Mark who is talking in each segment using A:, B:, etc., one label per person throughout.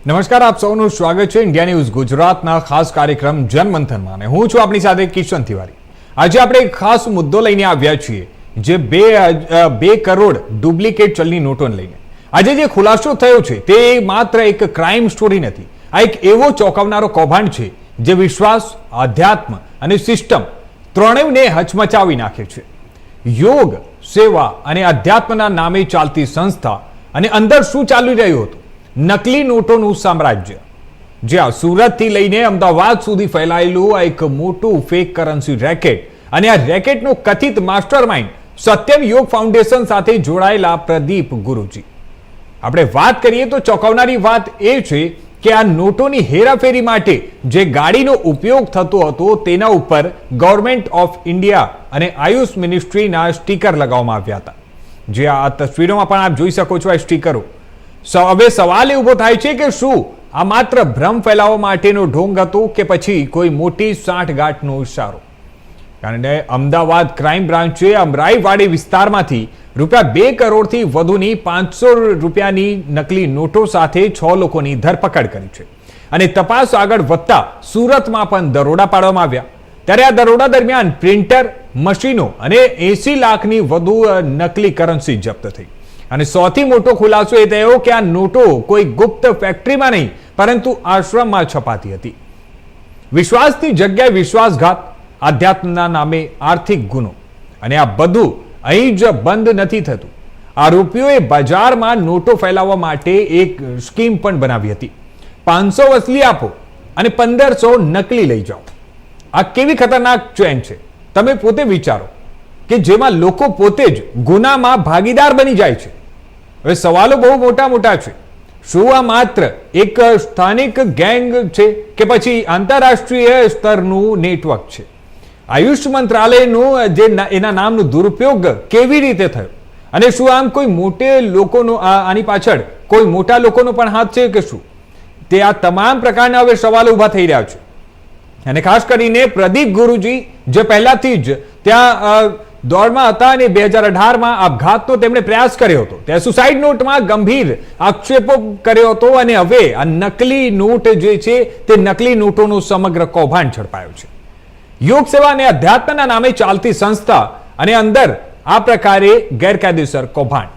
A: નમસ્કાર, આપ સૌનું સ્વાગત છે ઇન્ડિયા ન્યૂઝ ગુજરાતના ખાસ કાર્યક્રમ જનમંથનમાં અને હું છું આપણી સાથે કિશન તિવારી। આજે આપણે એક ખાસ મુદ્દો લઈને આવ્યા છીએ જે બે કરોડ ડુપ્લિકેટ ચલની નોટોને લઈને। આજે જે ખુલાસો થયો છે તે માત્ર એક ક્રાઇમ સ્ટોરી નથી, આ એક એવો ચોંકાવનારો કૌભાંડ છે જે વિશ્વાસ, આધ્યાત્મ અને સિસ્ટમ ત્રણેયને હચમચાવી નાખે છે। યોગ, સેવા અને આધ્યાત્મના નામે ચાલતી સંસ્થા અને અંદર શું ચાલી રહ્યું હતું? નકલી નોટોનું સામ્રાજ્ય, જ્યાં સુરતથી લઈને અમદાવાદ સુધી ફેલાયેલું આ એક મોટું ફેક કરન્સી રેકેટ અને આ રેકેટનો કથિત માસ્ટરમાઇન્ડ સત્યમ યોગ ફાઉન્ડેશન સાથે જોડાયેલા પ્રદીપ ગુરુજી। આપણે વાત કરીએ તો ચોંકાવનારી વાત એ છે કે આ નોટોની હેરાફેરી માટે જે ગાડીનો ઉપયોગ થતો હતો તેના ઉપર ગવર્મેન્ટ ઓફ ઇન્ડિયા અને આયુષ મિનિસ્ટ્રીના સ્ટીકર લગાવવામાં આવ્યા હતા, જે આ તસવીરોમાં પણ આપ જોઈ શકો છો। આ સ્ટીકરો હવે સવાલ એ ઉભો થાય છે કે શું આ માત્ર ભ્રમ ફેલાવવા માટેનો ઢોંગ હતો કે પછી કોઈ મોટી સાંઠગાંઠનો ઇશારો? કારણ કે અમદાવાદ ક્રાઇમ બ્રાન્ચે અમરાઈવાડી વિસ્તારમાંથી ₹2 કરોડથી વધુની 500 રૂપિયાની નકલી નોટો સાથે 6 લોકોની ધરપકડ કરી છે અને તપાસ આગળ વધતા સુરતમાં પણ દરોડા પાડવામાં આવ્યા। ત્યારે આ દરોડા દરમિયાન પ્રિન્ટર, મશીનો અને 80 લાખની વધુ નકલી કરન્સી જપ્ત થઈ અને સૌથી મોટો ખુલાસો એ થયો કે આ નોટો કોઈ ગુપ્ત ફેક્ટરીમાં નહીં પરંતુ આશ્રમમાં છપાતી હતી। વિશ્વાસની જગ્યાએ વિશ્વાસઘાત, આધ્યાત્મના નામે આર્થિક ગુનો અને આ બધું અહીં જ બંધ નથી થતું। આરોપીઓએ બજારમાં નોટો ફેલાવવા માટે એક સ્કીમ પણ બનાવી હતી। 500 અસલી આપો અને 1500 નકલી લઈ જાઓ। આ કેવી ખતરનાક ચેન છે તમે પોતે વિચારો કે જેમાં લોકો પોતે જ ગુનામાં ભાગીદાર બની જાય છે। હવે સવાલો બહુ મોટા મોટા છે। શું આ માત્ર એક સ્થાનિક ગેંગ છે કે પછી આંતરરાષ્ટ્રીય સ્તરનું નેટવર્ક છે? આયુષ મંત્રાલયનું જે એના નામનો દુરુપયોગ કેવી રીતે થયો અને શું આમ કોઈ મોટે લોકોનો આની પાછળ કોઈ મોટા લોકોનો પણ હાથ છે કે શું? તે આ તમામ પ્રકારના હવે સવાલો ઊભા થઈ રહ્યા છે અને ખાસ કરીને પ્રદીપ ગુરુજી જે પહેલાથી જ ત્યાં દોડમાં હતા અને 2018માં આપઘાતનો તેમણે પ્રયાસ કર્યો હતો, ત્યાં સુસાઇડ નોટમાં ગંભીર આક્ષેપો કર્યો હતો અને હવે આ નકલી નોટ જે છે તે નકલી નોટોનો સમગ્ર કૌભાંડ ઝડપાયો છે। યોગ, સેવા અને અધ્યાત્મના નામે ચાલતી સંસ્થા અને અંદર આ પ્રકારે ગેરકાયદેસર કૌભાંડ।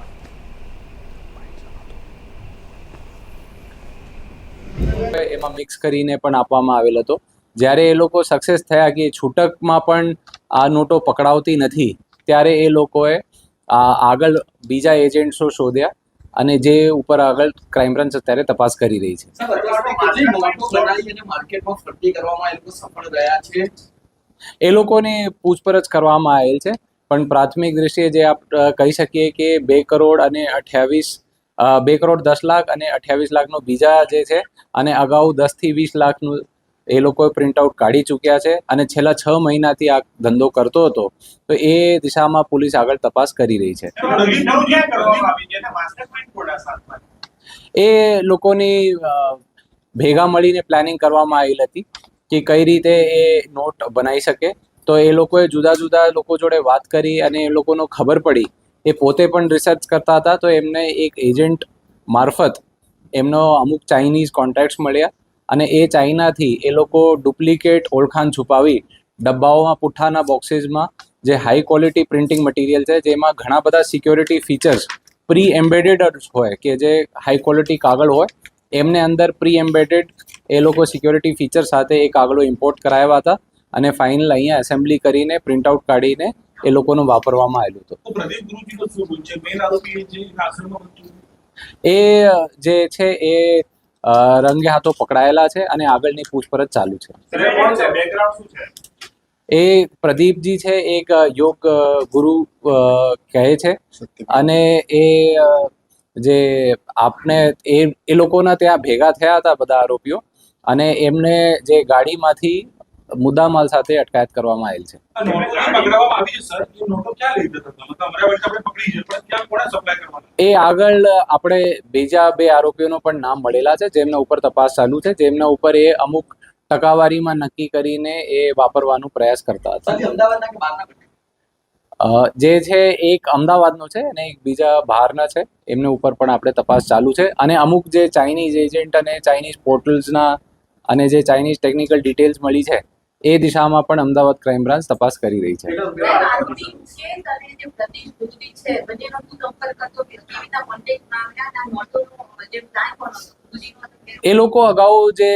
B: એમાં મિક્સ કરીને પણ આપવામાં આવેલ હતો। જ્યારે એ લોકો સક્સેસ થયા કે છૂટકમાં પણ આ નોટો પકડાવતી નથી ત્યારે એ લોકોએ આગળ બીજા એજન્ટ્સો શોધ્યા અને જે ઉપર આગળ ક્રાઇમ બ્રાન્ચ અત્યારે તપાસ કરી રહી છે। એ લોકોની પૂછપરછ કરવામાં આવેલ છે પણ પ્રાથમિક દ્રષ્ટિએ જે આપ કહી શકીએ કે 2 કરોડ અને 2 કરોડ 10 લાખ અને 28 લાખનો બીજા જે છે અને અગાઉ 10 થી 20 લાખનું એ લોકોએ પ્રિન્ટ આઉટ કાઢી ચૂક્યા છે અને છેલ્લા 6 મહિનાથી આ ધંધો કરતો હતો, તો એ દિશામાં પોલીસ આગળ તપાસ કરી રહી છે। એ લોકોની ભેગા મળીને પ્લાનિંગ કરવામાં આવેલી હતી કે કઈ રીતે એ નોટ બનાવી શકે। તો એ લોકોએ જુદા જુદા લોકો જોડે વાત કરી અને એ લોકોનો ખબર પડી, એ પોતે પણ રિસર્ચ કરતા હતા તો એમને એક એજન્ટ મારફત એમનો અમુક ચાઇનીઝ કોન્ટેક્ટ્સ મળ્યા અને એ ચાઇનાથી એ લોકો ડુપ્લિકેટ ઓળખાણ છુપાવી ડબ્બાઓમાં, પુઠ્ઠાના બોક્સીસમાં જે હાઈ ક્વોલિટી પ્રિન્ટિંગ મટીરિયલ છે જેમાં ઘણા બધા સિક્યોરિટી ફીચર્સ પ્રી એમ્બેડેડ હોય કે જે હાઈ ક્વોલિટી કાગળ હોય એમને અંદર પ્રી એમ્બેડેડ એ લોકો સિક્યોરિટી ફીચર સાથે એ કાગળો ઇમ્પોર્ટ કરાવ્યા હતા અને ફાઇનલ અહીંયા એસેમ્બલી કરીને પ્રિન્ટ આઉટ કાઢીને એ લોકોનું વાપરવામાં આવેલું હતું। એ જે છે એ રંગે હાથો પકડાયેલા છે અને આગળની પૂછપરછ ચાલુ છે। એ પ્રદીપજી છે એક યોગ ગુરુ કહે છે અને એ જે આપને એ લોકોના ત્યાં ભેગા થયા હતા બધા આરોપીઓ અને એમને જે ગાડીમાંથી મુદ્દામાલ સાથે અટકાયત કરવામાં આવેલ છે। એ આગળ આપણે બીજા 2 આરોપીઓનો પણ નામ મળેલા છે જેમના ઉપર તપાસ ચાલુ છે, જેમના ઉપર એ અમુક ટકાવારીમાં નક્કી કરીને એ વાપરવાનો પ્રયાસ કરતા હતા। જે છે એક અમદાવાદનો છે અને એક બીજા બહારના છે, એમને ઉપર પણ આપણે તપાસ ચાલુ છે. અને અમુક જે ચાઇનીઝ એજન્ટ અને ચાઇનીઝ પોર્ટલ્સના અને જે ચાઇનીઝ ટેકનિકલ ડિટેલ્સ મળી છે એ દિશામાં પણ અમદાવાદ ક્રાઇમ બ્રાન્ચ તપાસ કરી રહી છે. એ લોકો અગાઉ જે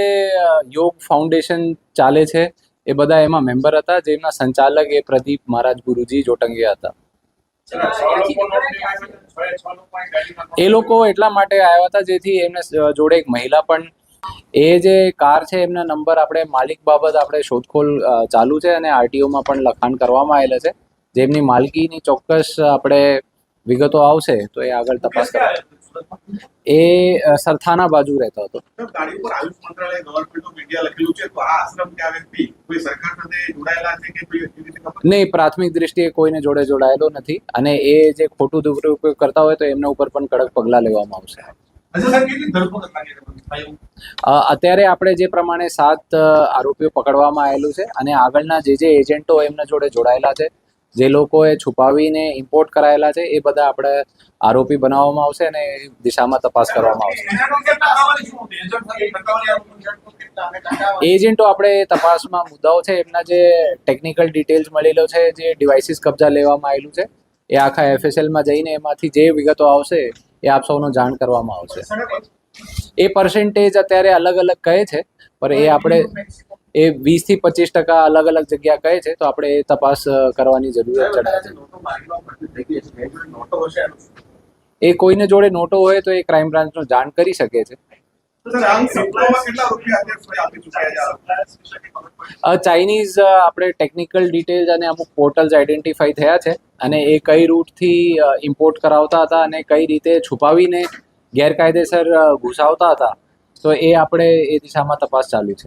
B: યોગ ફાઉન્ડેશન ચાલે છે એ બધા એમાં મેમ્બર હતા, જેમના સંચાલક એ પ્રદીપ મહારાજ ગુરુજી જોટંગિયા હતા. એ લોકો એટલા માટે આવ્યા હતા જેથી એમને જોડે એક મહિલા પણ, એ જે કાર છે એમના નંબર આપણે માલિક બાબત આપણે શોધખોળ ચાલુ છે અને આરટીઓમાં પણ લખાણ કરવામાં આવેલા છે. જેમની માલકીની ચોક્કસ આપણે વિગતો આવશે તો એ આગળ તપાસ કરશે. એ સરથાના બાજુ રહેતો હતો.
C: ગાડી ઉપર આયુષ મંત્રાલય ગવર્નમેન્ટ ઓફ ઇન્ડિયા લખેલું છે, તો આ આશ્રમ કે આ વ્યક્તિ કોઈ સરકાર સાથે જોડાયેલા છે કે કોઈ એવી રીતે ખબર
B: નહીં, પ્રાથમિક દ્રષ્ટિએ કોઈને જોડે જોડાયેલો નથી અને એ જે ખોટું દુરુપયોગ કરતા હોય તો એમના ઉપર પણ કડક પગલાં લેવામાં આવશે. અત્યારે આપણે જે પ્રમાણે 7 આરોપીઓ પકડવામાં આવેલું છે અને આગળના જે એજન્ટો એમના જોડે જોડાયેલા છે, જે લોકોએ છુપાવીને ઇમ્પોર્ટ કરાયેલા છે, એ બધા આપણે આરોપી બનાવવામાં આવશે અને એ દિશામાં તપાસ કરવામાં આવશે. એજન્ટો આપણે તપાસમાં મુદ્દાઓ છે, એમના જે ટેકનિકલ ડિટેલ્સ મળેલો છે, જે ડિવાઇસીસ કબજા લેવામાં આવેલું છે, એ આખા એફએસએલમાં જઈને એમાંથી જે વિગતો આવશે એ આપ સૌનો જાણ કરવામાં આવશે. એ પર્સન્ટેજ અત્યારે અલગ અલગ કહે છે, પણ એ આપણે એ 20 થી 25% અલગ અલગ જગ્યા કહે છે, તો આપણે એ તપાસ કરવાની જરૂરિયાત જણાય છે. એ કોઈને જોડે નોટો હોય તો એ ક્રાઇમ બ્રાન્ચનો જાણ કરી શકે છે. ચાઇનીઝ આપણે ટેકનિકલ ડિટેલ્સ અને અમુક પોર્ટલ્સ આઈડેન્ટિફાઈ થયા છે અને એ કઈ રૂટથી ઇમ્પોર્ટ કરાવતા હતા અને કઈ રીતે છુપાવીને ગેરકાયદેસર ઘુસાવતા હતા, તો એ આપણે એ દિશામાં તપાસ ચાલુ છે.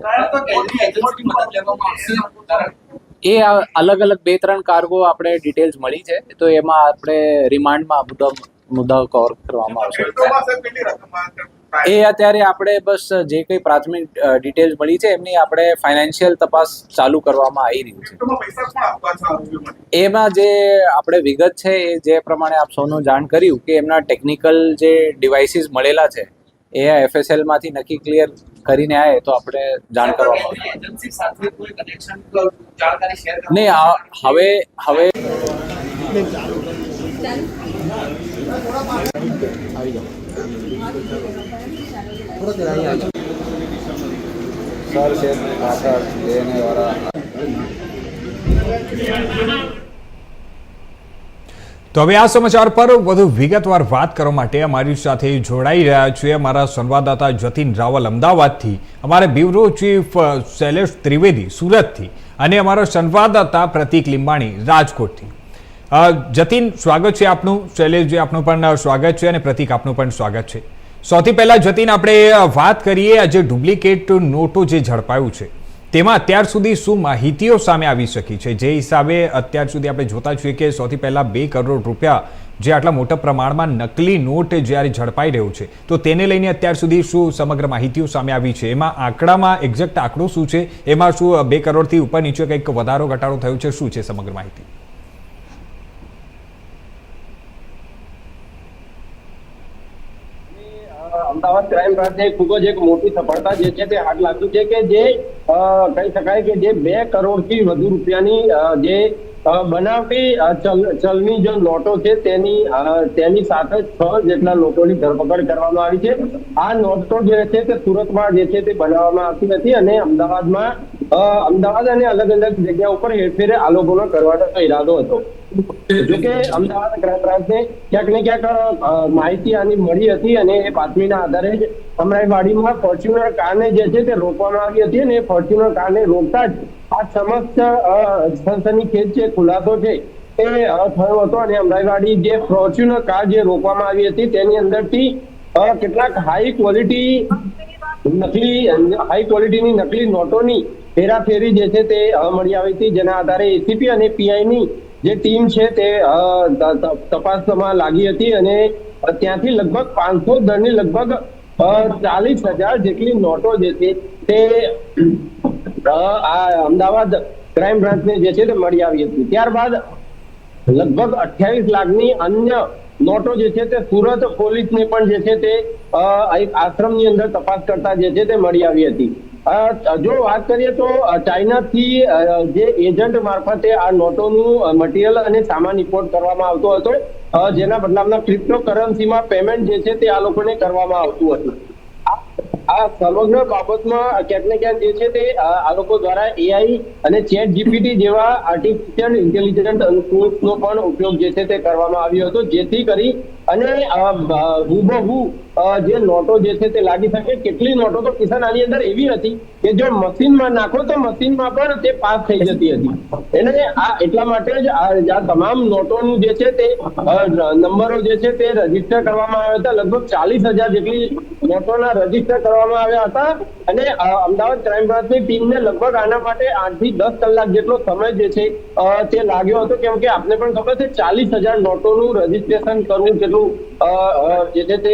B: એ અલગ અલગ 2-3 કાર્ગો આપણે ડિટેલ્સ મળી છે, તો એમાં આપણે રિમાન્ડમાં મુદ્દાઓ કવર કરવામાં આવશે. એ અત્યારે આપણે બસ જે કંઈ પ્રાથમિક ડિટેલ્સ મળી છે એમની આપણે ફાઇનાન્શિયલ તપાસ ચાલુ કરવામાં આવી રહી છે. એમાં જે આપણે વિગત છે એ જે પ્રમાણે આપ સૌનું જાણ કર્યું કે એમના ટેકનિકલ જે ડિવાઇસીસ મળેલા છે એ એફએસએલ માંથી નક્કી ક્લિયર કરીને આવે તો આપણે જાણ કરવામાં આવશે. નહીં, હવે આવી જાઓ સર છે પાછળ લેને વાળા.
A: તો હવે આ સમાચાર પર વધુ વિગતવાર વાત કરવા માટે અમારી સાથે જોડાઈ રહ્યા છે અમારા સંવાદદાતા જતીન રાવલ અમદાવાદથી, અમારે બ્યુરો ચીફ શૈલેષ ત્રિવેદી સુરતથી અને અમારા સંવાદદાતા પ્રતિક લીંબાણી રાજકોટથી. જતીન, સ્વાગત છે આપનું. શૈલેષજી, આપનું પણ સ્વાગત છે અને પ્રતિક, આપનું પણ સ્વાગત છે. સૌથી પહેલા જતીન, આપણે વાત કરીએ આજે ડુપ્લિકેટ નોટો જે ઝડપાયું છે તેમાં અત્યાર સુધી શું માહિતીઓ સામે આવી શકી છે? જે હિસાબે અત્યાર સુધી આપણે જોતા છીએ કે સૌથી પહેલા 2 કરોડ રૂપિયા જે આટલા મોટા પ્રમાણમાં નકલી નોટ જ્યારે ઝડપાઈ રહ્યો છે, તો તેને લઈને અત્યાર સુધી શું સમગ્ર માહિતીઓ સામે આવી છે? એમાં આંકડામાં એક્ઝેક્ટ આંકડો શું છે? એમાં શું 2 કરોડથી ઉપર નીચે કંઈક વધારો ઘટાડો થયો છે? શું છે સમગ્ર માહિતી?
D: અમદાવાદ ક્રાઇમ બ્રાન્ચને ખૂબ જ એક મોટી સફળતા જે છે તે હાથ લાગ્યું છે કે જે કહી શકાય કે જે 2 કરોડથી વધુ રૂપિયાની જે બનાવટી ચલની જે નોટો છે તેની સાથે 6 જેટલા લોકોની ધરપકડ કરવામાં આવી છે. આ નોટો જે છે તે સુરતમાં જે છે તે બનાવવામાં આવતી હતી અને અમદાવાદ અને અલગ અલગ જગ્યા ઉપર હેરફેરે આ લોકોનો કરવાનો ઈરાદો હતો. જોકે અમદાવાદ ક્રાઇમ બ્રાન્ચને ક્યાંક ને ક્યાંક માહિતી આની મળી હતી અને એ બાતમીના આધારે જ અમરાઈવાડીમાં ફોર્ચ્યુનર કારને જે છે તે રોકવામાં આવી હતી અને ફોર્ચ્યુનર કારને રોકતા જ આ સમસ્ત સનસનીખેજ જે ખુલાસો છે એ થયો હતો અને અમરાઈવાડી જે ફોર્ચ્યુનર કાર જે રોકવામાં આવી હતી તેની અંદરથી કેટલાક હાઈ ક્વોલિટીની નકલી નોટોની હેરાફેરી જે છે તે મળી આવી હતી, જેના આધારે એસીપી અને પીઆઈની જે ટીમ છે તે તપાસમાં લાગી હતી અને ત્યાંથી લગભગ 500 દરની લગભગ 40,000 જેટલી નોટો જે છે તે આ અમદાવાદ ક્રાઇમ બ્રાન્ચને જે છે તે મળી આવી હતી. ત્યારબાદ લગભગ 28 લાખની અન્ય નોટો જે છે તે સુરત પોલીસને પણ જે છે તે એક આશ્રમની અંદર તપાસ કરતા જે છે તે મળી આવી હતી. જો વાત કરીએ તો ચાઇનાથી જે એજન્ટ મારફતે આ નોટોનું મટીરિયલ અને સામાન ઇમ્પોર્ટ કરવામાં આવતો હતો, જેના બદલામાં ક્રિપ્ટો કરન્સીમાં પેમેન્ટ જે છે તે આ લોકોને કરવામાં આવતું હતું. આ સમગ્ર બાબતમાં ક્યાંક ને ક્યાંક જે છે તે આ લોકો દ્વારા AI અને ચેટ જીપીટી જેવા આર્ટિફિશિયલ ઇન્ટેલિજન્ટ ટૂલ્સનો પણ ઉપયોગ જે છે તે કરવામાં આવ્યો હતો, જેથી કરી અને હુબહુ જે નોટો જે છે તે લાગી શકે. કેટલી નોટો તો કિશન આની અંદર એવી હતી કે જો મશીનમાં નાખો તો મશીનમાં પણ તે પાસ થઈ જતી હતી. એને આ એટલા માટે જ આ તમામ નોટોનું જે છે તે નંબરો જે છે તે રજીસ્ટર કરવામાં આવ્યા હતા. લગભગ 40,000 જેટલી નોટોના રજીસ્ટર કરવામાં આવ્યા હતા. અને અમદાવાદ ક્રાઇમ બ્રાન્ચની ટીમને લગભગ આના માટે 8 થી 10 કલાક જેટલો સમય જે છે તે લાગ્યો હતો, કેમ કે આપને પણ ખબર છે 40,000 નોટોનું રજીસ્ટ્રેશન કરવું કેટલું જે છે તે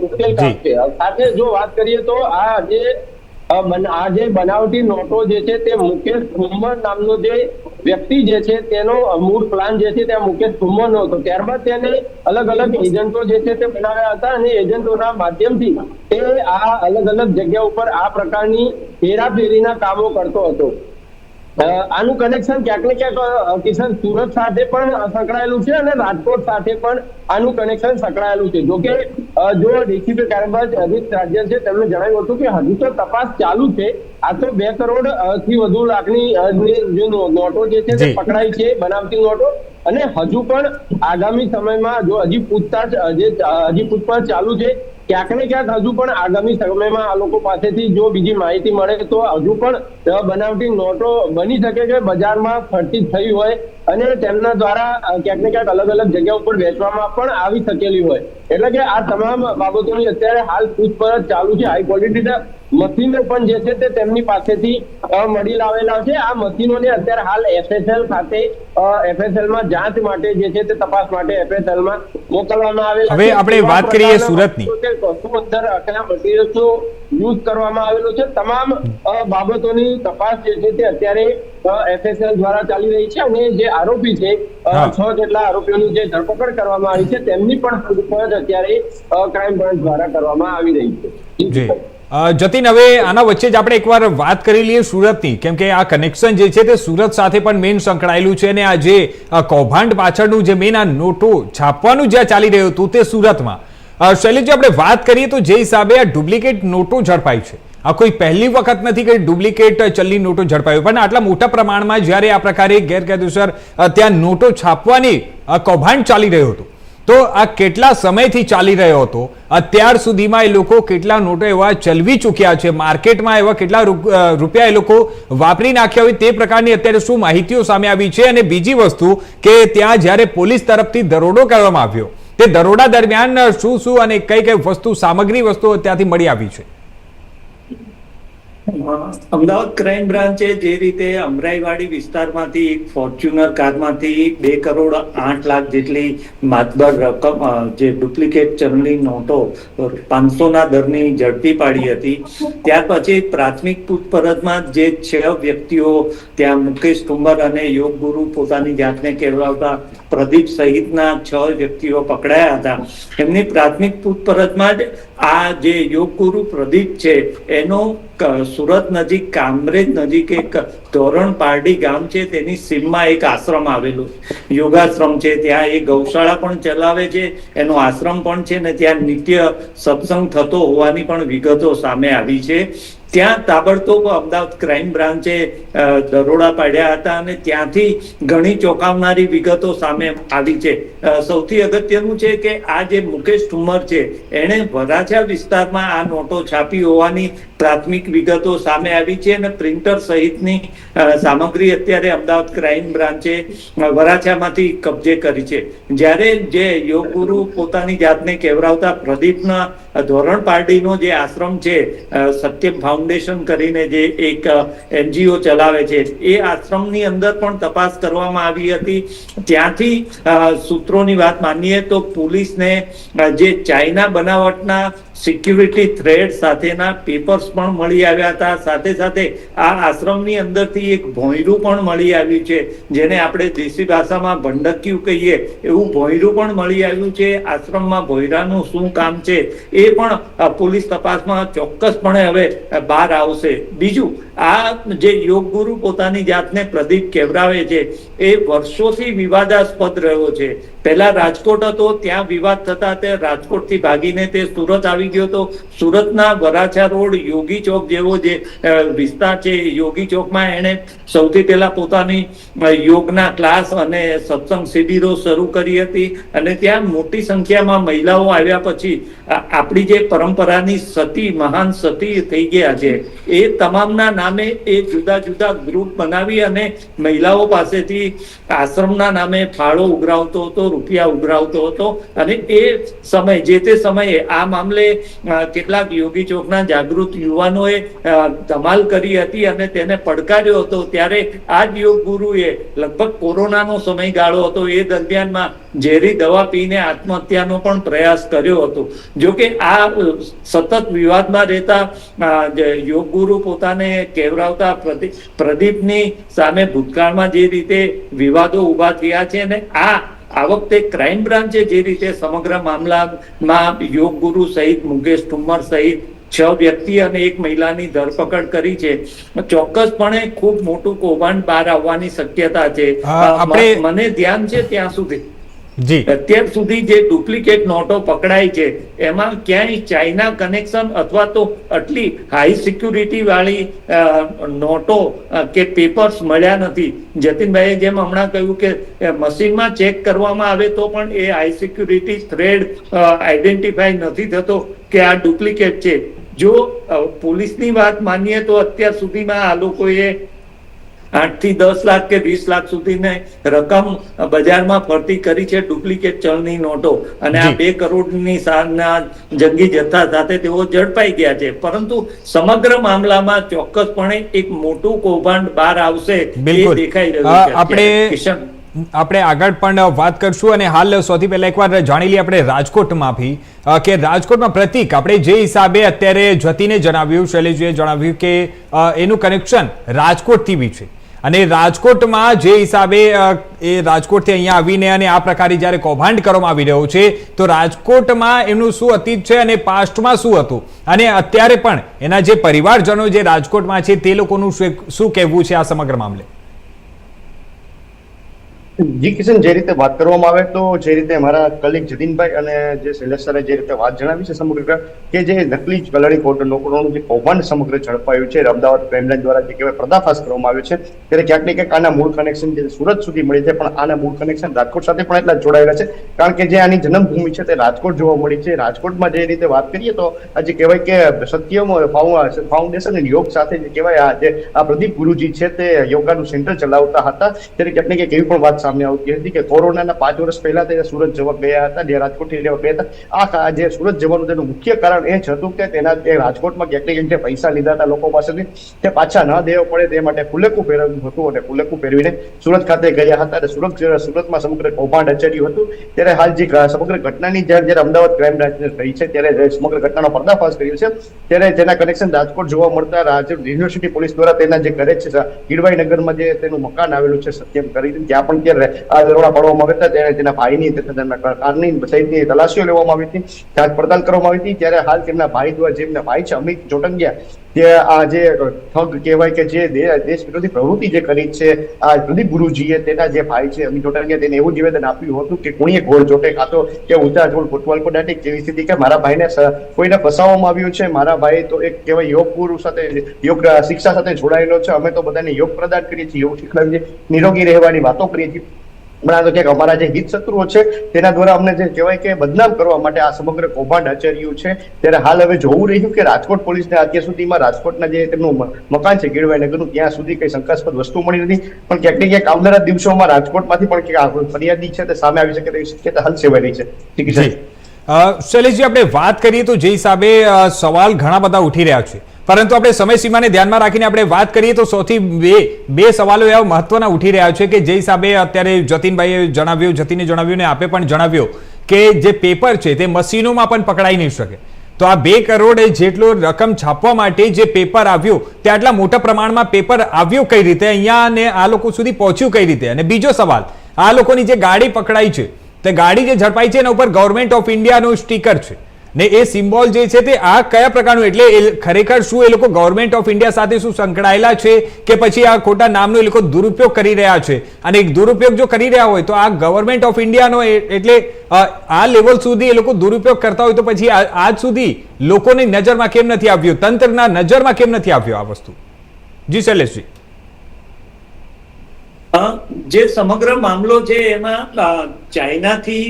D: મુશ્કેલ કામ છે. સાથે જો વાત કરીએ તો આ જે બનાવટી નોટો જે છે તે મુકેશ ઠુમ્મર નામનો જે વ્યક્તિ જે છે તેનો મૂળ પ્લાન જે છે તે મુકેશ ઠુમ્મર નો હતો. ત્યારબાદ તેને અલગ અલગ એજન્ટો જે છે તે બનાવ્યા હતા અને એજન્ટોના માધ્યમથી તે આ અલગ અલગ જગ્યા ઉપર આ પ્રકારની હેરાફેરીના કામો કરતો હતો. આનું કનેક્શન ક્યાંક ને ક્યાંક કિશન સુરત સાથે પણ સંકળાયેલું છે અને રાજકોટ સાથે પણ આનું કનેક્શન સંકળાયેલું છે. જોકે જો ડીસીપી કારબાજ અજીત રાજ્યન છે તેમણે જણાવ્યું હતું કે હજુ તો તપાસ ચાલુ છે. આ તો 2 કરોડ થી વધુ લાખની જે નોટો જે છે તે પકડાઈ છે, બનાવટી નોટો, અને હજુ પણ આગામી સમયમાં જો હજી પૂછપરછ ચાલુ છે. ક્યાંક ને ક્યાંક હજુ પણ આગામી સમયમાં આ લોકો પાસેથી જો બીજી માહિતી મળે તો હજુ પણ બનાવટી નોટો બની શકે કે બજારમાં ફરતી થઈ હોય અને તેમના દ્વારા ક્યાંક ને ક્યાંક અલગ અલગ જગ્યા ઉપર વેચવામાં પણ આવી શકેલી હોય. એટલે કે આ તમામ બાબતોની અત્યારે હાલ પૂછપરછ ચાલુ છે. હાઈ ક્વોલિટીના મશીનો પણ જે છે તે તેમની પાસેથી મળી લાવેલા છે. આ મશીનોને અત્યારે હાલ FSL ખાતે FSLમાં જાંચ માટે જે છે તે તપાસ માટે FSLમાં મોકલવામાં આવેલા છે.
A: હવે આપણે વાત કરીએ સુરતની.
D: યુઝ કરવામાં આવેલો છે. તમામ બાબતોની તપાસ જે છે તે અત્યારે FSL દ્વારા ચાલી રહી છે અને જે આરોપી છે 6 જેટલા આરોપીઓની જે ધરપકડ કરવામાં આવી છે તેમની પણ પૂછપરછ અત્યારે ક્રાઇમ બ્રાન્ચ દ્વારા કરવામાં આવી રહી છે.
A: જતીન, હવે આના વચ્ચે જ આપણે એકવાર વાત કરી લઈએ સુરતની, કેમ કે આ કનેક્શન જે છે તે સુરત સાથે પણ મેઇન સંકળાયેલું છે અને આ જે કૌભાંડ પાછળનું જે મેઇન આ નોટો છાપવાનું જ્યાં ચાલી રહ્યું હતું તે સુરતમાં. શૈલેષજી, આપણે વાત કરીએ તો જે હિસાબે આ ડુપ્લિકેટ નોટો ઝડપાઈ છે, આ કોઈ પહેલી વખત નથી કે ડુપ્લિકેટ ચલણી નોટો ઝડપાયું, પણ આટલા મોટા પ્રમાણમાં જ્યારે આ પ્રકારે ગેરકાયદેસર ત્યાં નોટો છાપવાની કૌભાંડ ચાલી રહ્યું હતું, તો આ કેટલા સમયથી ચાલી રહ્યો હતો? અત્યાર સુધીમાં એ લોકો કેટલા નોટો એવા ચલવી ચૂક્યા છે, માર્કેટમાં એવા કેટલા રૂપિયા એ લોકો વાપરી નાખ્યા હોય તે પ્રકારની અત્યારે શું માહિતીઓ સામે આવી છે? અને બીજી વસ્તુ કે ત્યાં જ્યારે પોલીસ તરફથી દરોડો કરવામાં આવ્યો, તે દરોડા દરમિયાન શું શું અને કઈ કઈ વસ્તુ સામગ્રી વસ્તુઓ ત્યાંથી મળી આવી છે?
E: અમદાવાદ ક્રાઇમ બ્રાન્ચે જે રીતે અમરાઈવાડી વિસ્તારમાંથી એક ફોર્ચ્યુનર કારમાંથી 2 કરોડ 8 લાખ જેટલી માતબર રકમ જે ડુપ્લિકેટ ચલણી નોટો 500ના દરની ઝડપી પાડી હતી. ત્યાર પછી પ્રાથમિક પૂછપરછમાં જે 6 વ્યક્તિઓ ત્યાં મુકેશ ઠુમ્મર અને યોગ ગુરુ પોતાની જાતને કહેવાતા પ્રદીપ સહિતના 6 વ્યક્તિઓ પકડાયા હતા. એમની પ્રાથમિક પૂછપરછમાં જ આ જે યોગ ગુરુ પ્રદીપ છે એનો સુરત નજીક કામરેજ નજીક એક ધોરણ પારડી ગામ છે તેની સીમમાં એક આશ્રમ આવેલું યોગાશ્રમ છે. ત્યાં એ ગૌશાળા પણ ચલાવે છે, એનો આશ્રમ પણ છે ને ત્યાં નિત્ય સત્સંગ થતો હોવાની પણ વિગતો સામે આવી છે. ત્યાં તાબડતોબ અમદાવાદ ક્રાઇમ બ્રાન્ચે દરોડા પાડ્યા હતા અને ત્યાંથી ઘણી ચોંકાવનારી વિગતો સામે આવી છે. સૌથી અગત્યનું છે કે આ જે મુકેશ ઠુમ્મર છે એણે વરાછા વિસ્તારમાં આ નોટો છાપી હોવાની પ્રાથમિક વિગતો સામે આવી છે અને પ્રિન્ટર સહિતની સામગ્રી અત્યારે અમદાવાદ ક્રાઇમ બ્રાન્ચે વરાછામાંથી કબજે કરી છે. જ્યારે જે યોગગુરુ પોતાની જાતને કેવરાવતા પ્રદીપના ધોરણ પારડીનો જે આશ્રમ છે સત્યમ ફાઉન્ડેશન કરીને જે એક NGO ચલાવે છે, એ આશ્રમની અંદર પણ તપાસ કરવામાં આવી હતી. ત્યાંથી સૂત્રોની વાત માનીએ તો પોલીસને જે ચાઇના બનાવટના સિક્યુરિટી થ્રેડ સાથેના પેપર્સ પણ મળી આવ્યા હતા. સાથે સાથે આ આશ્રમની અંદરથી એક ભોંયરું પણ મળી આવ્યું છે, જેને આપણે દેશી ભાષામાં ભંડક્યું કહીએ એવું ભોંયરું પણ મળી આવ્યું છે. આશ્રમમાં ભોંયરાનું શું કામ છે એ પણ પોલીસ તપાસમાં ચોક્કસપણે હવે બહાર આવશે. બીજું, આ જે યોગ ગુરુ પોતાની જાતને પ્રદીપ કહેવરાવે છે એ વર્ષોથી વિવાદાસ્પદ રહ્યો છે. પહેલા રાજકોટ હતો, ત્યાં વિવાદ થતા તે રાજકોટથી ભાગીને તે સુરત આવી ગયો હતો. સુરતના વરાછા રોડ યોગી ચોક જેવો જે વિસ્તાર છે, યોગી ચોકમાં એણે સૌથી પહેલા પોતાની યોગના ક્લાસ અને સત્સંગ શિબિરો શરૂ કરી હતી અને ત્યાં મોટી સંખ્યામાં મહિલાઓ આવ્યા પછી આપણી જે પરંપરાની સતી, મહાન સતી થઈ ગયા છે, એ તમામના નામે એ જુદા જુદા ગ્રુપ બનાવી અને મહિલાઓ પાસેથી આશ્રમના નામે ફાળો ઉઘરાવતો હતો, રૂપિયા ઉઘરાવતો હતો. અને એ સમય, જે તે સમયે આ મામલે કેટલાક યોગી ચોકના જાગૃત યુવાનોએ ધમાલ કરી હતી અને તેને પડકાર્યો હતો. ત્યારે આ જ યોગ ગુરુએ લગભગ કોરોનાનો સમયગાળો હતો, એ દરમિયાનમાં ઝેરી દવા પીને આત્મહત્યાનો પણ પ્રયાસ કર્યો હતો. જોકે આ સતત વિવાદમાં રહેતા યોગ ગુરુ પોતાને કહેવરાવતા પ્રદીપની સામે ભૂતકાળમાં જે રીતે વિવાદો ઉભા થયા છે અને આ વખતે ક્રાઇમ બ્રાન્ચે જે રીતે સમગ્ર મામલામાં યોગ ગુરુ સહિત મુકેશ ઠુમ્મર સહિત 6 વ્યક્તિ અને 1 મહિલાની ધરપકડ કરી છે, ચોક્કસપણે ખૂબ મોટું કૌભાંડ બહાર આવવાની શક્યતા છે. મને ધ્યાન છે ત્યાં સુધી અત્યાર સુધી જે ડુપ્લિકેટ નોટો પકડાય છે એમાં ક્યાંય ચાઇના કનેક્શન અથવા તો આટલી હાઈ સિક્યુરિટી વાળી નોટો કે પેપર્સ મળ્યા નથી. જતીનભાઈએ જેમ હમણાં કહ્યું કે મશીનમાં ચેક કરવામાં આવે તો પણ એ હાઈ સિક્યુરિટી થ્રેડ આઈડેન્ટિફાઈ નથી થતો કે આ ડુપ્લિકેટ છે. જો પોલીસની વાત માનીએ તો અત્યાર સુધીમાં આ લોકોએ 8 થી 10 લાખ કે 20 લાખ સુધીની રકમ બજારમાં ફરતી કરી છે ડુપ્લિકેટ ચલની નોટો. અને આ 2 કરોડની સારના જંગી જથ્થા સાથે તેઓ ઝડપાઈ ગયા છે. પરંતુ સમગ્ર મામલામાં ચોક્કસપણે એક મોટું કૌભાંડ બહાર આવશે એ દેખાઈ રહ્યું છે.
A: આપણે આગળ પણ વાત કરશું અને હાલ સૌથી પહેલા એકવાર જાણી લઈએ આપણે રાજકોટમાંથી કે રાજકોટમાં પ્રતિક, આપણે જે હિસાબે અત્યારે જતીને જણાવ્યું, શૈલેષજીએ જણાવ્યું કે એનું કનેક્શન રાજકોટથી બી છે અને રાજકોટમાં જે હિસાબે એ રાજકોટથી અહીંયા આવીને અને આ પ્રકારે જ્યારે કૌભાંડ કરવામાં આવી રહ્યો છે તો રાજકોટમાં એમનું શું અતીત છે અને પાસ્ટમાં શું હતું અને અત્યારે પણ એના જે પરિવારજનો જે રાજકોટમાં છે તે લોકોનું શું કહેવું છે આ સમગ્ર મામલે?
F: જી કિશન, જે રીતે વાત કરવામાં આવે તો જે રીતે મારા કલીગ જતીનભાઈ અને જે શૈલેષ સરે જે રીતે વાત જણાવી છે સમગ્ર કે જે નકલી કલરી નોટોનું જે કૌભાંડ સમગ્ર ઝડપાયું છે અમદાવાદ ક્રાઇમ બ્રાન્ચ દ્વારા જે કહેવાય પર્દાફાશ કરવામાં આવ્યો છે, ત્યારે ક્યાંક ને ક્યાંક આના મૂળ કનેક્શન જે સુરત સુધી મળી છે પણ આના મૂળ કનેક્શન રાજકોટ સાથે પણ એટલા જોડાયેલા છે. કારણ કે જે આની જન્મભૂમિ છે તે રાજકોટ જોવા મળી છે. રાજકોટમાં જે રીતે વાત કરીએ તો આજે કહેવાય કે સત્યમ ફાઉન્ડેશન અને યોગ સાથે જે કહેવાય આ પ્રદીપ ગુરુજી છે તે યોગાનું સેન્ટર ચલાવતા હતા. ત્યારે ક્યાંક ને ક્યાંક એવી પણ વાત સામે આવતી હતી કે કોરોનાના 5 વર્ષ પહેલા તે સુરત જવા ગયા હતા, જે રાજકોટથી લેવા ગયા હતા. આ જે સુરત જવાનું તેનું મુખ્ય કારણ એ જ હતું કે તેના રાજકોટમાં ક્યાંક ને ક્યાંક જે પૈસા લીધા હતા લોકો પાસેથી તે પાછા ન દેવા પડે તે માટે ફુલેકું પહેરવ્યું હતું અને ફુલેકું પહેરવીને સુરત ખાતે ગયા હતા અને સુરતમાં સમગ્ર કૌભાંડ આચર્યું હતું. ત્યારે હાલ જે સમગ્ર ઘટનાની જ્યારે અમદાવાદ ક્રાઇમ બ્રાન્ચને થઈ છે ત્યારે સમગ્ર ઘટનાનો પર્દાફાશ કર્યો છે. ત્યારે તેના કનેક્શન રાજકોટ જોવા મળતા યુનિવર્સિટી પોલીસ દ્વારા તેના જે ઘરે છે ગીરવાઈ નગરમાં જે તેનું મકાન આવેલું છે સત્યમ કરી, ત્યાં પણ ત્યારે આ દરોડા પાડવામાં આવ્યા હતા. ત્યારે તેના ભાઈની તથા તેના કારની સહિતની તલાશીઓ લેવામાં આવી હતી, જાંચ પડતાલ કરવામાં આવી હતી. ત્યારે હાલ તેમના ભાઈ દ્વારા જેમના ભાઈ છે અમિત જોટંગિયા, તે આ જે ઠગ કહેવાય કે જે દેશ વિરોધી પ્રવૃત્તિ જે કરી છે આ પ્રદીપ ગુરુજીએ, તેના જે ભાઈ છે અમિત જોટંગિયા, તેને એવું નિવેદન આપ્યું હતું કે કોણીએ ગોળ જોટે કાતો કે ઊંચા જોડ ફૂટબોલ પર દાટી, જેવી સ્થિતિ કે મારા ભાઈને કોઈને ફસાવવામાં આવ્યું છે. મારા ભાઈ તો એક કહેવાય યોગ ગુરુ સાથે યોગ શિક્ષા સાથે જોડાયેલો છે. અમે તો બધાને યોગ પ્રદાન કરીએ છીએ, યોગ શીખવાડીએ છીએ, નિરોગી રહેવાની વાતો કરીએ છીએ. હમણાં તો ક્યાંક અમારા જે હિત શત્રુઓ છે તેના દ્વારા અમને જે કહેવાય કે બદનામ કરવા માટે આ સમગ્ર કૌભાંડ આચર્યું છે. ત્યારે હાલ હવે જોવું રહ્યું કે રાજકોટ પોલીસને અત્યાર સુધીમાં રાજકોટના જે તેમનું મકાન છે ગીરવાઈ નગરનું, ત્યાં સુધી કઈ શંકાસ્પદ વસ્તુ મળી નથી. પણ ક્યાંક ને ક્યાંક આવનારા દિવસોમાં રાજકોટમાંથી પણ ક્યાંક ફરિયાદી છે તે સામે આવી શકે તેવી શક્યતા હાલ સેવાઈ રહી છે.
A: શૈલેષજી, આપણે વાત કરીએ તો જે હિસાબે સવાલ ઘણા બધા ઉઠી રહ્યા છે, પરંતુ આપણે સમયસીમાને ધ્યાનમાં રાખીને આપણે વાત કરીએ તો સૌથી બે સવાલો એવા મહત્વના ઉઠી રહ્યા છે કે જે હિસાબે અત્યારે જતીને જણાવ્યું ને આપે પણ જણાવ્યું કે જે પેપર છે તે મશીનોમાં પણ પકડાઈ નહીં શકે. તો આ 2 કરોડ જેટલો રકમ છાપવા માટે જે પેપર આવ્યું તે આટલા મોટા પ્રમાણમાં પેપર આવ્યું કઈ રીતે અહીંયા ને આ લોકો સુધી પહોંચ્યું કઈ રીતે? અને બીજો સવાલ, આ લોકોની જે ગાડી પકડાઈ છે તે ગાડી જે ઝડપાઈ છે એના ઉપર ગવર્મેન્ટ ઓફ ઇન્ડિયાનું સ્ટીકર છે ને એ સિમ્બોલ જે છે તે આ કયા પ્રકારનું, એટલે ખરેખર શું એ લોકો ગવર્મેન્ટ ઓફ ઇન્ડિયા સાથે શું સંકળાયેલા છે કે પછી આ ખોટા નામનો એ લોકો દુરુપયોગ કરી રહ્યા છે? અને દુરુપયોગ જો કરી રહ્યા હોય તો આ ગવર્મેન્ટ ઓફ ઇન્ડિયાનો એટલે આ લેવલ સુધી એ લોકો દુરુપયોગ કરતા હોય તો પછી આજ સુધી લોકોની નજરમાં કેમ નથી આવ્યું, તંત્રના નજરમાં કેમ નથી આવ્યો આ વસ્તુ? જી શૈલેષજી.
E: જે સમગ્ર મામલો છે એમાં ચાઇનાથી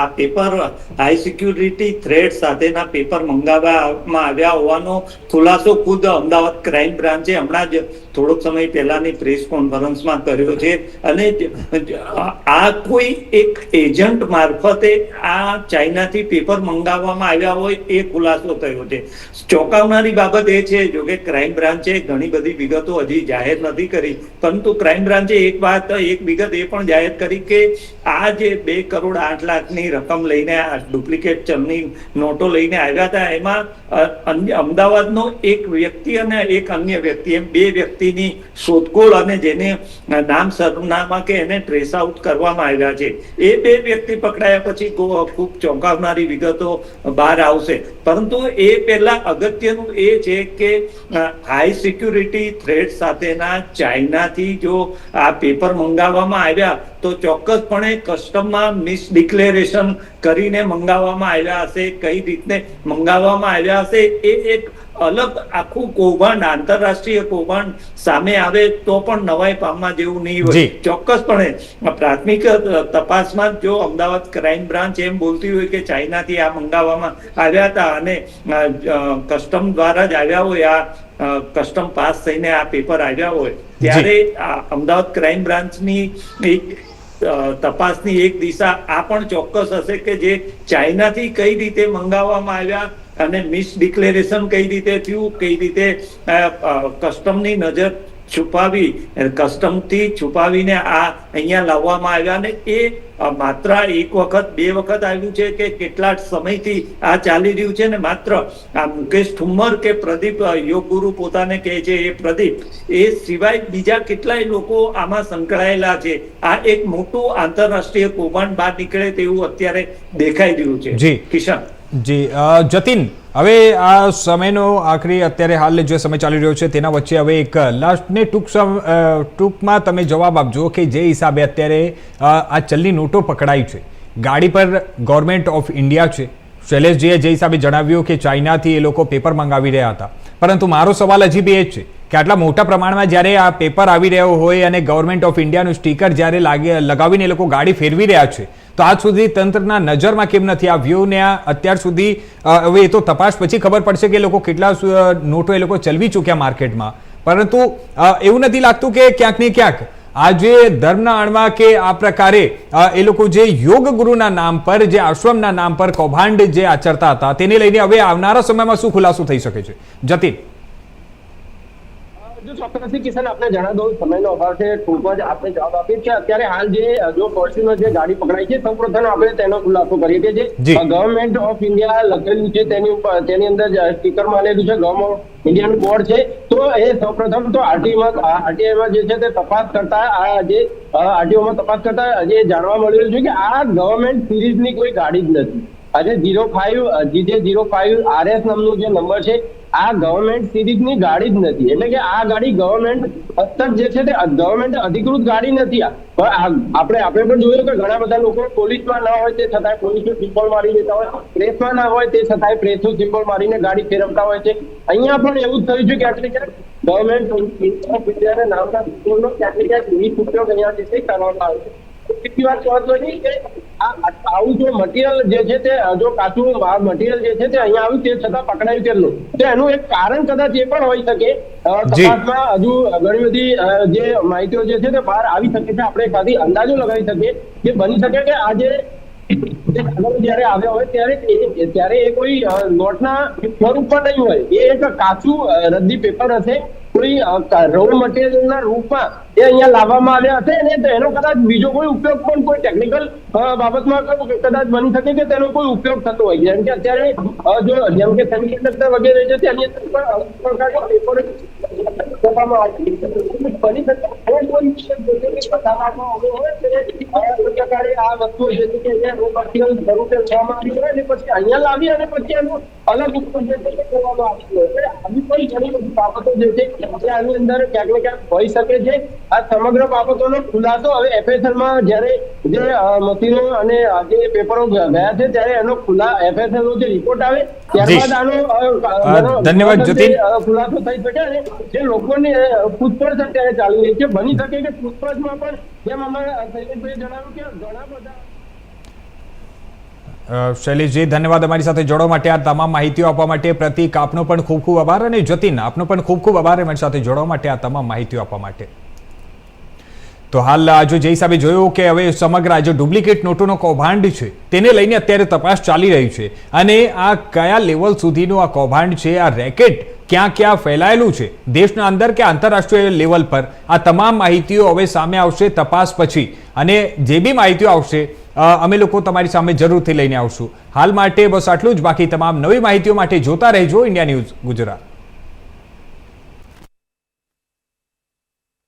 E: આ પેપર હાઈ સિક્યુરિટી થ્રેડ સાથેના પેપર મંગાવવામાં આવ્યા હોવાનો ખુલાસો ખુદ અમદાવાદ ક્રાઇમ બ્રાન્ચે હમણાં જ થોડોક સમય પહેલાની પ્રેસ કોન્ફરન્સમાં કર્યો છે. અને આ કોઈ એક એજન્ટ મારફતે આ ચાઇનાથી પેપર મંગાવવામાં આવ્યા હોય એ ખુલાસો થયો છે. ચોંકાવનારી બાબત એ છે, જો કે ક્રાઇમ બ્રાન્ચે ઘણી બધી વિગતો હજી જાહેર નથી કરી, પરંતુ ક્રાઇમ બ્રાન્ચે એક વિગત એ પણ જાહેર કરી કે આ જે 2 કરોડ 8 લાખની રકમ લઈને આ ડુપ્લિકેટ ચલણી નોટો લઈને આવ્યા હતા એમાં અમદાવાદનો એક વ્યક્તિ અને એક અન્ય વ્યક્તિ એમ 2 વ્યક્તિની શોધખોળ અને જેને નામ સરનામા કે એને ટ્રેસ આઉટ કરવામાં આવ્યા છે. એ 2 વ્યક્તિ પકડાયા પછી ખૂબ ચોંકાવનારી વિગતો બહાર આવશે. પરંતુ એ પહેલા અગત્યનું એ છે કે હાઈ સિક્યુરિટી થ્રેડ સાથેના ચાઇનાથી જો આ પેપર મંગાવવામાં આવ્યા તો ચોક્કસપણે કસ્ટમમાં મિસડિક્લેરેશન કરીને મંગાવવામાં આવ્યા હશે. કઈ રીતે મંગાવવામાં આવ્યા હશે એ એક અલગ આખું કૌભાંડ, આંતરરાષ્ટ્રીય કૌભાંડ સામે આવે તો પણ નવાઈ પામવા જેવું નહીં હોય. ચોક્કસપણે પ્રાથમિક તપાસમાં જો અમદાવાદ ક્રાઇમ બ્રાન્ચ એમ બોલતી હોય કે ચાઇનાથી આ મંગાવવામાં આવ્યા હતા અને કસ્ટમ દ્વારા જ આવ્યા હોય, આ કસ્ટમ પાસ થઈને આ પેપર આવ્યા હોય, ત્યારે અમદાવાદ ક્રાઇમ બ્રાન્ચની એક તપાસની એક દિશા આ પણ ચોક્કસ હશે કે જે ચાઇનાથી કઈ રીતે મંગાવવામાં આવ્યા અને મિસડિક્લેરેશન કઈ રીતે થયું, કઈ રીતે કસ્ટમની નજર છુપાવી, કસ્ટમથી છુપાવીને આ અહીંયા લાવવામાં આવ્યા. ને એ માત્ર એક વખત 2 વખત આવ્યું છે કે કેટલા સમયથી આ ચાલી રહ્યું છે. ને માત્ર આ મુકેશ ઠુમ્મર કે પ્રદીપ યોગગુરુ પોતાને કહે છે એ પ્રદીપ, એ સિવાય બીજા કેટલાય લોકો આમાં સંકળાયેલા છે. આ એક મોટું આંતરરાષ્ટ્રીય કૌભાંડ બહાર નીકળે તેવું અત્યારે દેખાઈ રહ્યું છે.
A: જી
E: કિશન.
A: જી જતીન, હવે આ સમયનો આખરી અત્યારે હાલ જે સમય ચાલી રહ્યો છે તેના વચ્ચે હવે એક લાસ્ટને ટૂંકમાં તમે જવાબ આપજો કે જે હિસાબે અત્યારે આ ચલની નોટો પકડાઈ છે, ગાડી પર ગવર્મેન્ટ ઓફ ઇન્ડિયા છે, શૈલેષજીએ જે હિસાબે જણાવ્યું કે ચાઇનાથી એ લોકો પેપર મંગાવી રહ્યા હતા, પરંતુ મારો સવાલ હજી બી એ જ છે કે આટલા મોટા પ્રમાણમાં જ્યારે આ પેપર આવી રહ્યો હોય અને ગવર્મેન્ટ ઓફ ઇન્ડિયાનું સ્ટીકર જ્યારે લગાવીને એ લોકો ગાડી ફેરવી રહ્યા છે તો આજ સુધી તંત્રના નજરમાં કેમ નથી આવ્યું? ને આ અત્યાર સુધી હવે એ તો તપાસ પછી ખબર પડશે કે એ લોકો કેટલા નોટો એ લોકો ચલવી ચૂક્યા માર્કેટમાં, પરંતુ એવું નથી લાગતું કે ક્યાંક ને ક્યાંક આ જે ધર્મના આણવા કે આ પ્રકારે એ લોકો જે યોગ ગુરુના નામ પર, જે આશ્રમના નામ પર કૌભાંડ જે આચરતા હતા તેને લઈને હવે આવનારા સમયમાં શું ખુલાસો થઈ શકે છે? જતીન.
D: ચોક્કસથી કિશન આપને જણાવી દઉં, સમયનો અભાવ છે, ખૂબ જ આપણે જવાબ આપીએ છીએ. અત્યારે હાલ જે જો ફોર્ચ્યુનર જે ગાડી પકડાઈ છે સૌપ્રથમ આપણે તેનો ખુલાસો કરીએ કે જે ગવર્મેન્ટ ઓફ ઇન્ડિયા લખેલું છે તેની ઉપર, તેની અંદર સ્ટીકર મારેલું છે ગવર્મેન્ટ ઓફ ઇન્ડિયાનું બોર્ડ છે. તો એ સૌપ્રથમ તો આરટીઆઈમાં જે છે તે તપાસ કરતા આરટીઓમાં તપાસ કરતા જે જાણવા મળેલું છે કે આ ગવર્મેન્ટ સિરીઝની કોઈ ગાડી જ નથી. આજે 05 RS નામનું જે નંબર છે આ ગવર્મેન્ટ સિરીઝની ગાડી જ નથી. એટલે કે આ ગાડી ગવર્મેન્ટ હસ્તક જે છે તે ગવર્મેન્ટ અધિકૃત ગાડી નથી. આપણે પણ જોયું કે ઘણા બધા લોકો પોલીસમાં ના હોય તે છતાંય પોલીસનું સિમ્બોલ મારી દેતા હોય, પ્રેસમાં ના હોય તે છતાંય પ્રેસનું સિમ્બોલ મારીને ગાડી ફેરવતા હોય છે. અહીંયા પણ એવું જ થયું છે કે ક્યાંક ગવર્મેન્ટ ઓફ ઇન્ડિયાના નામના સિમ્બોલનો ક્યાંક ઉપયોગ અહીંયા જે છે કરવામાં આવે છે. બીજી વાત કહેવાતો નથી કે આવું જો મટીરિયલ જે છે તે જો કાચું મટીરિયલ જે છે તે અહીંયા આવ્યું તે છતાં પકડાયું કેટલું, તો એનું એક કારણ કદાચ એ પણ હોઈ શકે. તપાસમાં હજુ ઘણી બધી જે માહિતીઓ જે છે તે બહાર આવી શકે છે. આપણે ખાલી અંદાજો લગાવી શકીએ કે બની શકે કે આજે જે કાગળો જ્યારે આવ્યા હોય ત્યારે એ કોઈ નોટના સ્વરૂપમાં નહીં હોય, એ એક કાચું રદ્દી પેપર હશે, કોઈ રો મટીરિયલના રૂપમાં એ અહીંયા લાવવામાં આવ્યા હશે, અને એનો કદાચ બીજો કોઈ ઉપયોગ પણ કોઈ ટેકનિકલ બાબતમાં કદાચ બની શકે કે તેનો કોઈ ઉપયોગ થતો હોય. જેમ કે અત્યારે જેમ કે સેમિકન્ડક્ટર વગેરે છે તેની અંદર પણ અલગ પ્રકારના પેપર કરવામાં આવે છે. બની શકે કોઈ બતાવવામાં આવ્યો હોય કે પ્રકારે આ વસ્તુ જે છે કે રો મટીરિયલ સ્વરૂપે લેવામાં આવી હોય અને પછી અહીંયા લાવી અને પછી એનો અલગ ઉપયોગ જે છે તે કરવામાં આવ્યો હોય. આવી પણ ઘણી બધી બાબતો જે છે જે આની અંદર ક્યાંક ને ક્યાંક હોઈ શકે છે. આ સમગ્ર બાબતોનો ખુલાસો હવે FSL જ્યારે જે મશીનો અને જે પેપરો ગયા છે ત્યારે એનો FSL નો જે રિપોર્ટ આવે ત્યારબાદ આનો
A: ધન્યવાદ જ્યોતિન.
D: ખુલાસો થઈ શકે અને જે લોકોની પૂછપરછ અત્યારે ચાલી રહી છે, બની શકે કે પૂછપરછમાં પણ જેમ અમારા શૈલેષભાઈએ જણાવ્યું કે ઘણા બધા
A: શૈલેષજી, ધન્યવાદ અમારી સાથે જોડવા માટે, આ તમામ માહિતીઓ આપવા માટે. પ્રતિક, આપનો પણ ખૂબ ખૂબ આભાર, અને જ્યોતિન, આપનો પણ ખૂબ ખૂબ આભાર અમારી સાથે જોડવા માટે, આ તમામ માહિતીઓ આપવા માટે. તો હાલ આજે જે હિસાબે જોયું કે હવે સમગ્ર આજે ડુપ્લિકેટ નોટોનો કૌભાંડ છે તેને લઈને અત્યારે તપાસ ચાલી રહી છે, અને આ કયા લેવલ સુધીનું આ કૌભાંડ છે, આ રેકેટ ક્યાં ક્યાં ફેલાયેલું છે દેશના અંદર કે આંતરરાષ્ટ્રીય લેવલ પર, આ તમામ માહિતીઓ હવે સામે આવશે તપાસ પછી, અને જે બી માહિતીઓ આવશે અમે લોકો તમારી સામે જરૂરથી લઈને આવશું. હાલ માટે બસ આટલું જ. બાકી તમામ નવી માહિતીઓ માટે જોતા રહેજો ઇન્ડિયા ન્યૂઝ ગુજરાત.